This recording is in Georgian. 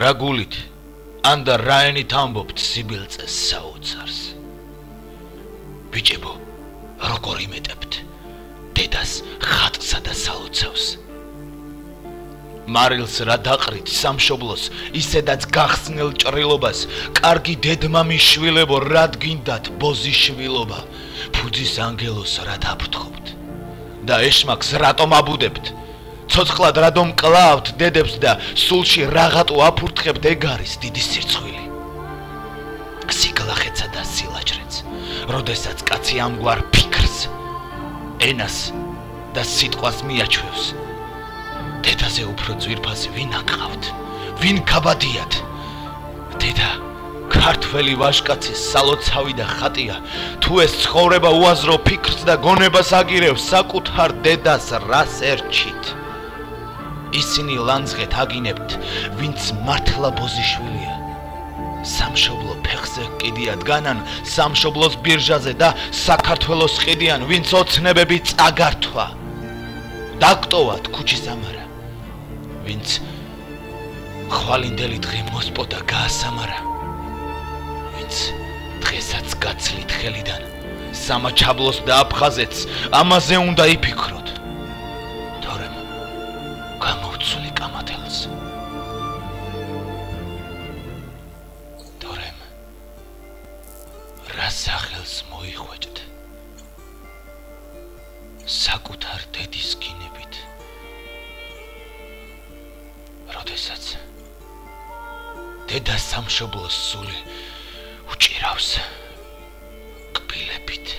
რა გულით ან და რაენით ამბობთ სიბილწეს საოცარს ბიჭებო როგორ იმეტებთ დედას ხატსა და საოცავს მარილს რა დაყრით სამშობლოს ისედაც გახსნილ ჭრილობას კარგი დედმამის შვილებო რად გინდათ ბოზის შვილობა ფუძის ანგელოს რა დაფრთხობთ და ეშმაკს რატომ აბუდებთ ცოცხლად რადომ კლავთ დედებს და სულში რაღაცო აფურთხებთ ეგ არის დიდი სირცხვილი სიგლახეცა და სილაჯრეც როდესაც კაცი ამგვარ ფიქრს ენას და სიტყვას მიაჩვევს დედაზე უფრო ძვირფასი ვინ აკყავთ ვინ გაბადიათ დედა ქართველი ვაჟკაცის სალოცავი და ხატია თუ ეს ცხოვრება უაზრო ფიქრს და გონებას აგირევს საკუთარ დედას რას ერჩით ისინი ლანძღეთ აგინებთ ვინც მართლა ბოზიშვილია სამშობლო ფეხზე ყიდიათ განან სამშობლოს ბირჟაზე და საქართველოს ყიდიან ვინც ოცნებები წაგართვა დაგტოვათ ქუჩის ამარა ვინც ხვალინდელი დღე მოსპო და გაასამარა ვინც დღესაც გაცლით ხელიდან სამაჩაბლოს და აფხაზეთს ამაზე უნდა იფიქროთ თორემ გამოვცვლი კამათელს თორემ რა სახელს მოიხვეჭთ საკუთარ დედის გინებით როდესაც დედა სამშობლოს სული უჭირავს კბილებით